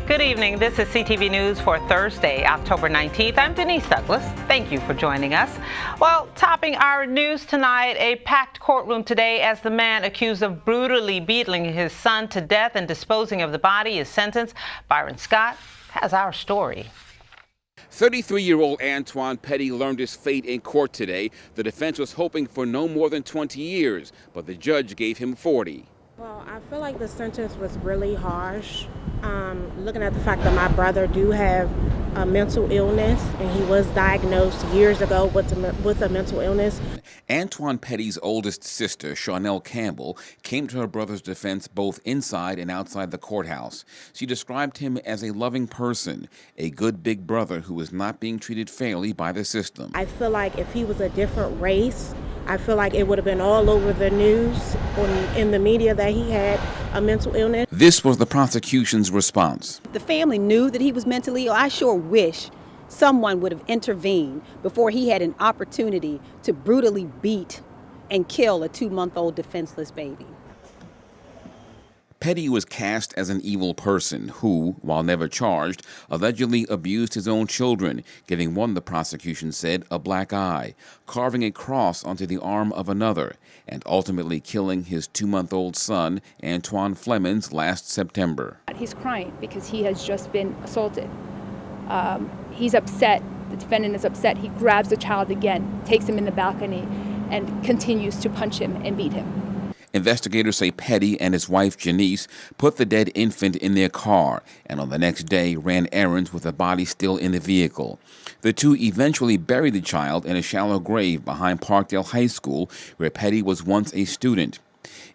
Good evening. This is CTV News for Thursday, October 19th. I'm Denise Douglas. Thank you for joining us. Well, topping our news tonight, a packed courtroom today as the man accused of brutally beating his son to death and disposing of the body is sentenced. Byron Scott has our story. 33-year-old Antwon Petty learned his fate in court today. The defense was hoping for no more than 20 years, but the judge gave him 40. Well, I feel like the sentence was really harsh. Looking at the fact that my brother do have a mental illness, and he was diagnosed years ago with a mental illness. Antwon Petty's oldest sister, Charnel Campbell, came to her brother's defense both inside and outside the courthouse. She described him as a loving person, a good big brother who was not being treated fairly by the system. I feel like if he was a different race, I feel like it would have been all over the news in the media that he had a mental illness. This was the prosecution's response. The family knew that he was mentally ill. I sure wish someone would have intervened before he had an opportunity to brutally beat and kill a 2-month-old defenseless baby. Petty was cast as an evil person who, while never charged, allegedly abused his own children, giving one, the prosecution said, a black eye, carving a cross onto the arm of another, and ultimately killing his 2-month-old son, Antwon Flemons, last September. He's crying because he has just been assaulted. He's upset. The defendant is upset. He grabs the child again, takes him in the balcony, and continues to punch him and beat him. Investigators say Petty and his wife Janice put the dead infant in their car and on the next day ran errands with the body still in the vehicle. The two eventually buried the child in a shallow grave behind Parkdale High School, where Petty was once a student.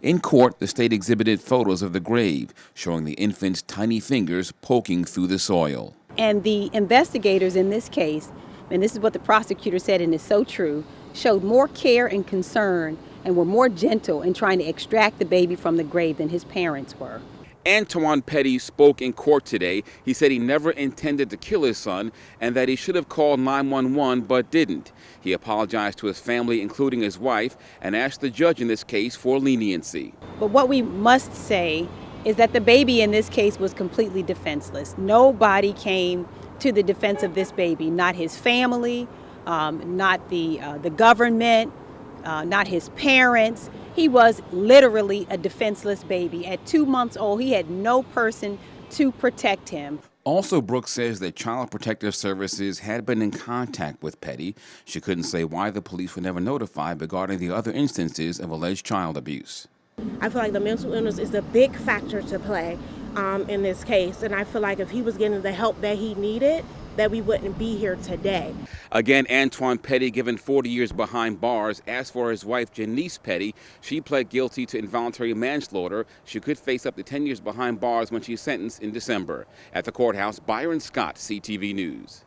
In court, the state exhibited photos of the grave, showing the infant's tiny fingers poking through the soil. And the investigators in this case, and this is what the prosecutor said and it's so true, showed more care and concern and were more gentle in trying to extract the baby from the grave than his parents were. Antwon Petty spoke in court today. He said he never intended to kill his son and that he should have called 911 but didn't. He apologized to his family, including his wife, and asked the judge in this case for leniency. But what we must say is that the baby in this case was completely defenseless. Nobody came to the defense of this baby, not his family, not the government, not his parents. He was literally a defenseless baby. At 2 months old, he had no person to protect him. Also, Brooks says that Child Protective Services had been in contact with Petty. She couldn't say why the police were never notified regarding the other instances of alleged child abuse. I feel like the mental illness is a big factor to play in this case, and I feel like if he was getting the help that he needed, that we wouldn't be here today. Again, Antwon Petty given 40 years behind bars. As for his wife, Janice Petty, she pled guilty to involuntary manslaughter. She could face up to 10 years behind bars when she's sentenced in December. At the courthouse, Byron Scott, CTV News.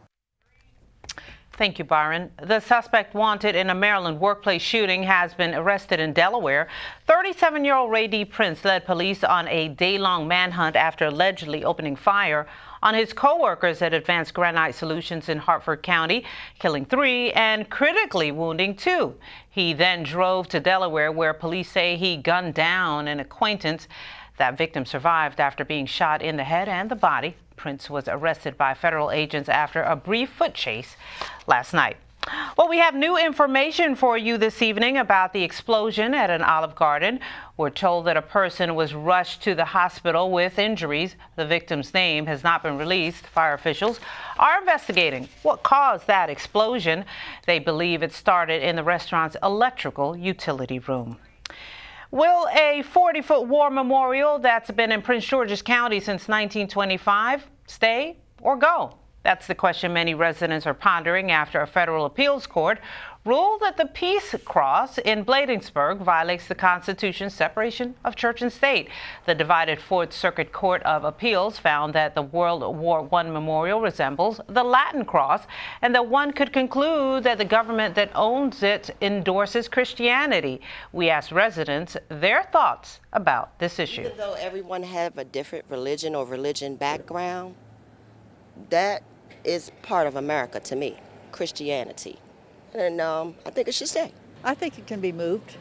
Thank you, Byron. The suspect wanted in a Maryland workplace shooting has been arrested in Delaware. 37-year-old Ray D. Prince led police on a day-long manhunt after allegedly opening fire on his co-workers at Advanced Granite Solutions in Hartford County, killing 3 and critically wounding 2. He then drove to Delaware, where police say he gunned down an acquaintance. That victim survived after being shot in the head and the body. Prince was arrested by federal agents after a brief foot chase last night. Well, we have new information for you this evening about the explosion at an Olive Garden. We're told that a person was rushed to the hospital with injuries. The victim's name has not been released. Fire officials are investigating what caused that explosion. They believe it started in the restaurant's electrical utility room. Will a 40-foot war memorial that's been in Prince George's County since 1925 stay or go? That's the question many residents are pondering after a federal appeals court ruled that the Peace Cross in Bladensburg violates the Constitution's separation of church and state. The divided Fourth Circuit Court of Appeals found that the World War I memorial resembles the Latin cross and that one could conclude that the government that owns it endorses Christianity. We asked residents their thoughts about this issue. Even though everyone have a different religion or religion background, that is part of America to me, Christianity. And I think it should stay. I think it can be moved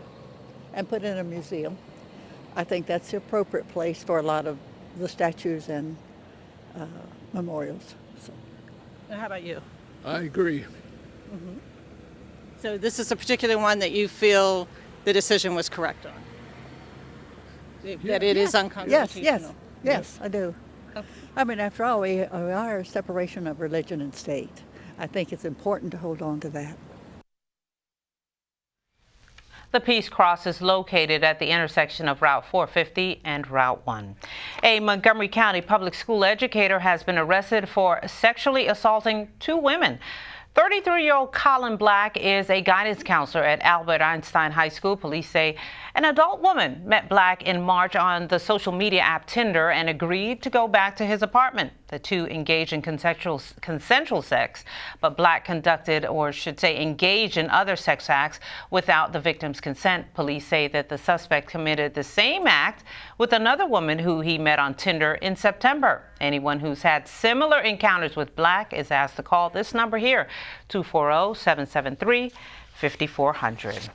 and put in a museum. I think that's the appropriate place for a lot of the statues and memorials. So. How about you? I agree. So this is a particular one that you feel the decision was correct on? That it is unconstitutional? Yes, I do. I mean, after all, we are a separation of religion and state. I think it's important to hold on to that. The Peace Cross is located at the intersection of Route 450 and Route 1. A Montgomery County public school educator has been arrested for sexually assaulting 2 women. 33-year-old Colin Black is a guidance counselor at Albert Einstein High School. Police say an adult woman met Black in March on the social media app Tinder and agreed to go back to his apartment. The 2 engaged in consensual sex, but Black conducted, or should say engaged in other sex acts without the victim's consent. Police say that the suspect committed the same act with another woman who he met on Tinder in September. Anyone who's had similar encounters with Black is asked to call this number here, 240-773-5400.